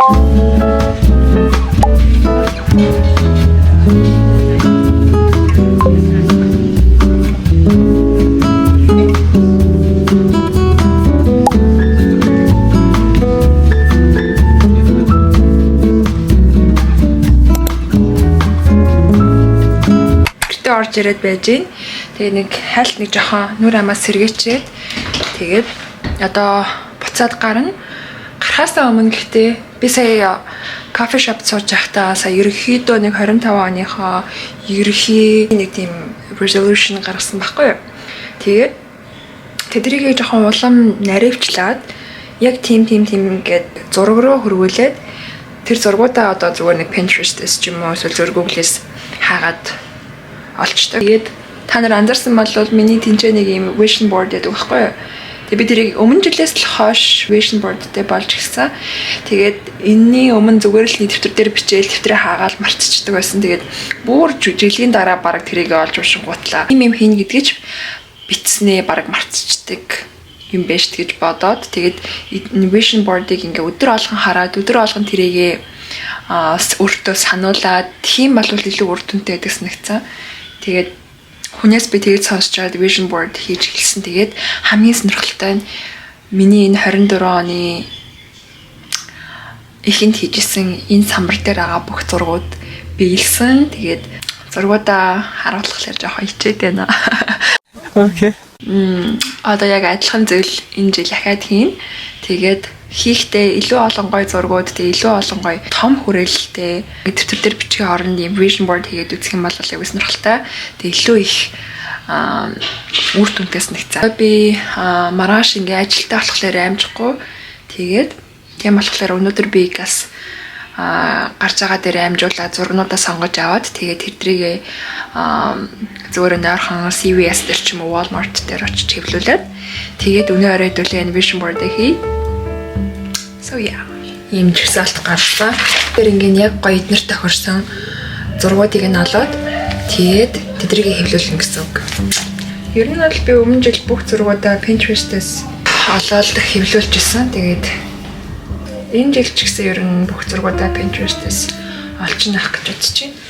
Орж ирээд байж гин. Тэгээ нэг хайлт нэг жоохон нүр амаас сэргээчээд тэгээд одоо буцаад гарна. Гарахаасаа өмнө гэхдээ би сая кофе шоп сууж байхдаа сая ерөнхийдөө нэг 25 оныхоо ерөнхий нэг тийм resolution гаргасан байхгүй юу. Тэгээд тэдрийг жоохон улам наривчлаад яг тийм ингээд зураг руу хөрвүүлээд тэр зургуудаа одоо зүгээр нэг Pinterest-с ч юм уу эсвэл зөв Google-с хаагаад олчтой. Тэгээд та нар анзаарсан бол миний тэнцээ нэг юм vision board гэдэг байхгүй юу. Тэгээд би тэрийг өмнө жилээс л хойш vision board-тэй болж гисэн. Тэгээд энэний өмнө зүгээр л дэвтэр дээр бичээл дэвтрээ хаагаад мартчихдаг байсан. Тэгээд бүр жилийн дараа баг тэрийг олж уушингуутлаа. Ийм хийн гэдгийг битснээ баг мартчихдаг юм байж гэж бодоод тэгээд vision board-ыг ингээ өдөр болгон хараад өдөр болгон тэрийгээ өөртөө сануулад тийм бол илүү үр дүнтэй гэдэг санагцсан. Тэгээд хүнээс би тэгээд сонсч чад vision board хийж эхэлсэн. Тэгээд хамгийн сонирхолтой нь миний энэ 24 оны ихэнд хийжсэн энэ самбар дээр байгаа бүх зургууд биелсэн. Тэгээд зургуудаа харуулхлаар жоохон хичээд байна. Окей. Одоо яг адилхан зүйл энэ жил ахаад хийн. Тэгээд хийхдээ илүү олон гой зургууд, тэгээ илүү олон гой том хүрээлэлтэй дэвтэр дээр бичгийн оронд юм vision board хийгээд үзэх юм бол яг сонирхолтой. Тэгээ илүү их үр дүнтэй санагцаа. Би маргааш ингээ ажилтаа болохоор амжихгүй. Тэгээд тийм болохоор өнөөдөр би газ гарч байгаа дээр амжуулаад зургнуудаа сонгож аваад тэгээд тэрдрийг зүгээр нойрхон CVS дээр ч юм уу Walmart дээр очиж хэвлүүлээд тэгээд өнөө оройд үл энэ vision board-ыг хий. So yeah. Ийм жигсаалт гарсан. Тэр ингээд яг гоё эднэр тохирсон зургуудыг нь олоод тэгээд тэдрийг хэвлүүлнэ гэсэн үг. Ер нь бол би өмнө жил бүх зургуудаа Pinterest-с олоод хэвлүүлчихсэн. Тэгээд энэ жил ч гэсэн ер нь бүх зургуудаа Pinterest-с олж нах гэж бодож байна.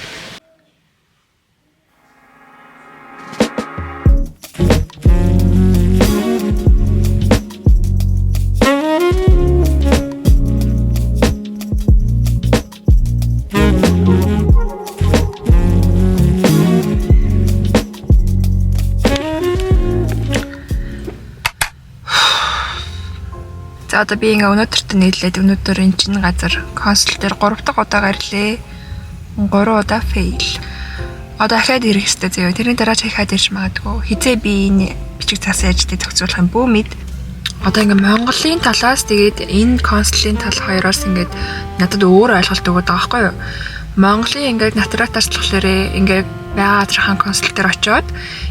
За одоо би ингээ өнөөдөртөө нийлээд өнөөдөр энэ чинь газар консул дээр 3 дахь удаа гарлээ. 3 удаа fail. Одоо ахаад ирэх хэрэгтэй заяа. Тэрний дараа ч ахаад ирж магадгүй. Хизээ би энэ бичиг цаас яаж тэ төгсгөх юм бүү мэд. Одоо ингээ Монголын талаас тэгээд энэ консулын тал хоёроос ингээд надад өөр ойлголт өгöd байгаа байхгүй юу? Монголын ингээд натратаас болохоор ингээ байгаа газрын консул дээр очиод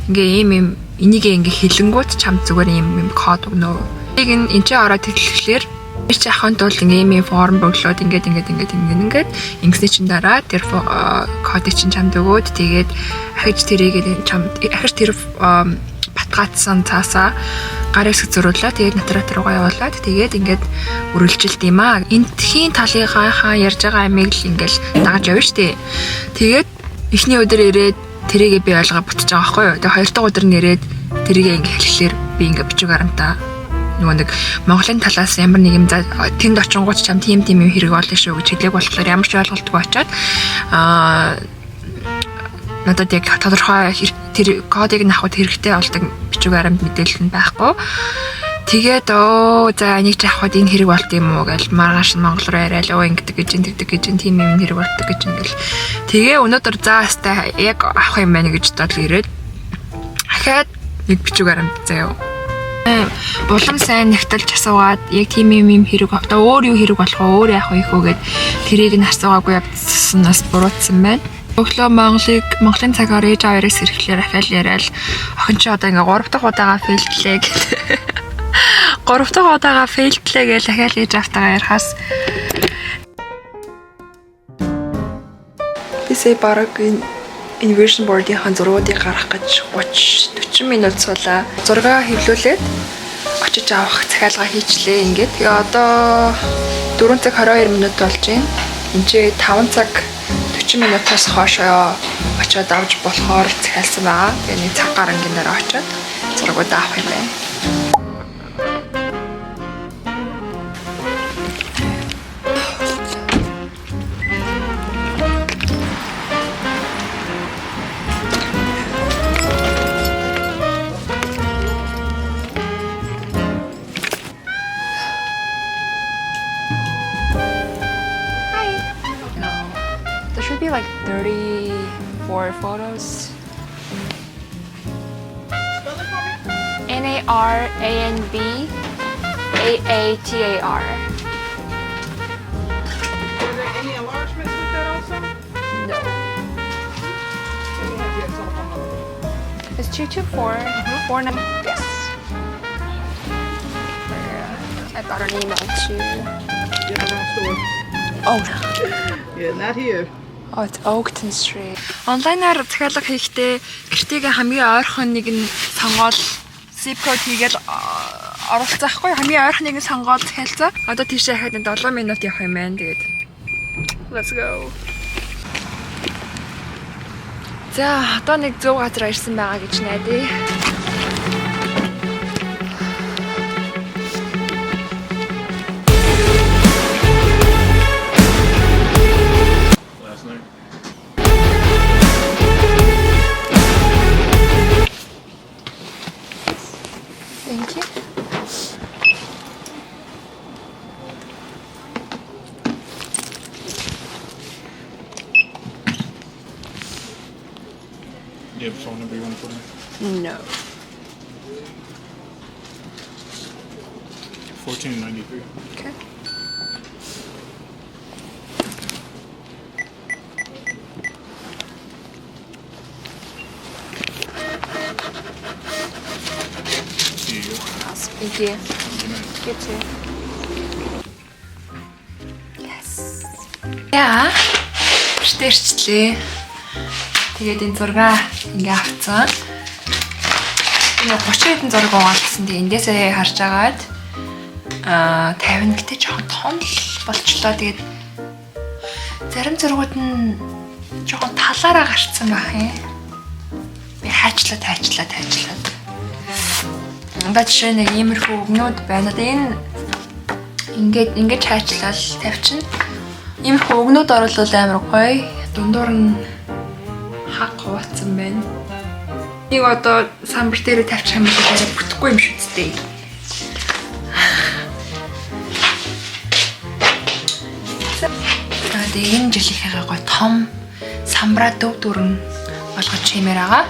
ингээ ийм энийг ингээ хилэнгүүт чам зүгээр ийм код өгнө. Тийг энэ ч ороод хэлэхлээр би ч ахын тул ийм форм бөглөөд ингээд ингэсний чин дараа тэр кодыг чин чамд өгөөд тэгээд ахиж тэрийг чамд ахиж тэр батгаатсан цаасаа гар хэсэг зөрүүлээ тэгээд натратар руугаа явуулаад тэгээд ингээд үргэлжилт юм аа. Энтхийн талынхаа ярьж байгаа амийг л ингээд дагаж явна штэ. Тэгээд эхний өдөр ирээд тэрийгээ би ойлгоо бутаж байгаа байхгүй юу. Тэгээд хоёр дахь өдөр нэрээд тэрийгээ ингээд хэлэхлээр би ингээд бичиг арамтаа нэг Монголын талаас ямар нэг юм тэнд очингууд чам тийм юм хэрэг болно шүү гэж хэлээг болохоор ямар ч ойлголтгүй очиад надад яг тодорхой тэр кодыг авахд хэрэгтэй болдог бичиг баримт мэдээлэл нь байхгүй. Тэгээд за энийг ч авахд энэ хэрэг болт юм уу гэж маргааш Монгол руу яриад ингэдэг гэж тийм юм хэрэг болдог гэж ингээл. Тэгээ өнөөдөр заастай яг авах юм байна гэж бодол ирээд ахаад нэг бичиг баримт заяа. Булан сайн нэгтэлж асуугаад яг тийм юм хэрэг одоо өөр юу хэрэг болох вэ өөр яах вэ гэхэд тэрийг нь асуугаагүй явцсанаас буруутсан байна. Өглөө Монголын цагаар ээж аваараас ирэхлээр ахаал яриад охин чи одоо ингээ 3 дахь удаага фейлдлээ гэх. 3 дахь удаага фейлдлээ гэж ахаал ээж автагаа ярихаас бисээ бараг энэ vision board-ийн зургуудыг гаргах гэж 30-40 минут суулаа. Зургаа хэвлүүлээд очиж авах захиалга хийчлээ ингээд. Тэгээ одоо 4 цаг 22 минут болж байна. Энд чи 5 цаг 40 минутаас хойшоо очиод авч болохоор захиалсан байгаа. Тэгээ нэг цаг гарангийн дараа очиод зургууд авах юм байна. There should be like 34 photos. Spell it for me. Naranbaatar. Are there any enlargements with that also? No. Can you have your telephone number? It's 224 49. Yes. I got an email too. Yeah, the wrong store. Oh. Yeah, not here. Oh, it's Oakton Street. Онлайнаар захиалга хийхдээ гэртээгээ хамгийн ойрхон нэг нь сонгоод zip code хийгээл оролцохгүй хамгийн ойрхоныг нь сонгоод захиалцаа. Одоо тийшээ хахад 7 минут явах юм байна. Тэгээд let's go. За, одоо нэг зөв газар ирсэн байгаа гэж найдаа. Thank you. Do you have a phone number you want to put in? No. 1493. Okay. Here you go. Awesome. Thank you. Good night. You too. Yes. Яа. Штэрчлээ. Тэгээд энэ зургаа ингээ авцсан. Энэ 30 хэдэн зураг угаалсан. Тэгээд эндээсээ харж агаад 50 гэдэг жоохон том л болчлоо. Тэгээд зарим зургууд нь жоохон талаараа гарцсан байх юм. Би хайчлаад. Ундаа жишээ нэг иймэрхүү өгнүүд байна. Одоо энэ ингээд хайчлал тавьчихна. Иймэрхүү өгнүүд оруулал амар гоё. Дундуур нь хаг хуваацсан байна. Нэг одоо самбар дээр тавьчих юм бол арай бүтэхгүй юм шүү дээ. Тэгээд энэ жилийнхээ гоё том самбараа дөв дүрэн болгож чимээр байгаа.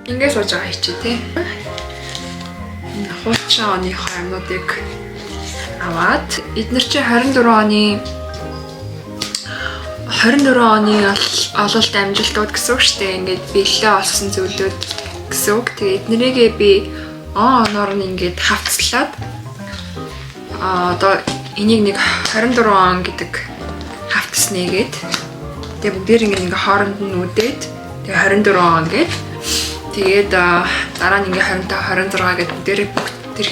Ингээд сууж байгаа хийчээ тий. Энэ хуучин оныхоо юмнуудыг аваад эдгээр чи 24 оны ололт амжилтууд гэсэн үг шүү дээ. Ингээд бэлээ олсон зүйлүүд гэсэн үг. Тэгээд эднэрийгээ би оноор нь ингээд хавцлаад одоо энийг нэг 24 он гэдэг хавцснийгээд тэгээд бүгдээр ингээд хооронд нь үдээд тэгээд 24 он гээд тэгээд дараа нь ингээд 25 26 гэдэг бүгдээр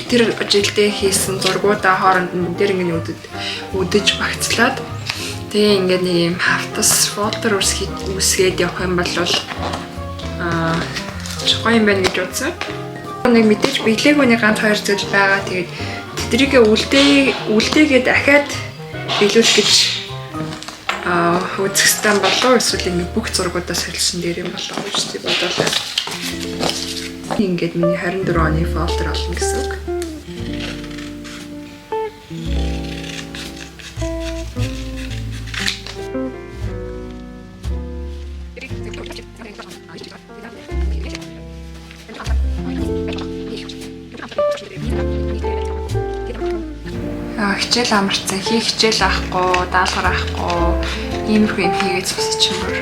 тэр жилдээ хийсэн зургуудаа хооронд нь бүгдээр ингээд үдэж багцлаад тэгээ ингээд нэг юм хавтас фолдер үсгээд явах юм бол гоё юм байна гэж бодсон. Нэг мэдээж биелээгүй нэг ганц 2 зүйл байгаа. Тэгээд тэдрийгээ үлдээгээд дахиад биелүүлэх гэж үзэх стан болоо эсвэл ингэ бүх зургуудаа солисон дээр юм болоо гэж тий бодлоо. Ингээд миний 24 оны фолдер олно гэсэн үг. Хичээл амарцсан, хичээл авахгүй, даалгавар авахгүй, иймэрхүү юм хийгээд суусан чинь бүр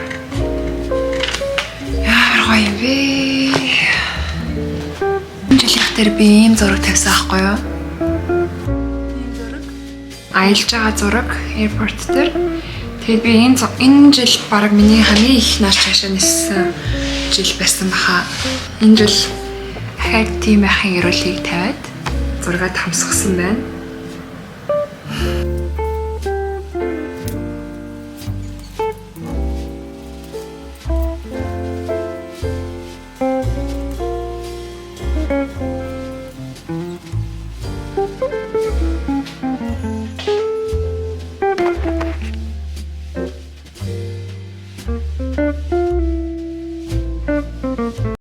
яар гоё юм бэ. Энэ жилийнх дээр би ийм зураг тавьсан аахгүй юу? Ийм зураг. Аялж байгаа зураг airport дээр. Тэгээд би энэ жил баг миний хамгийн их нааш цаашаа ниссэн жил байсан баха. Энэ жил дахиад тийм ахын эрүүлгийг тавиад зургаад хамсгасан байна.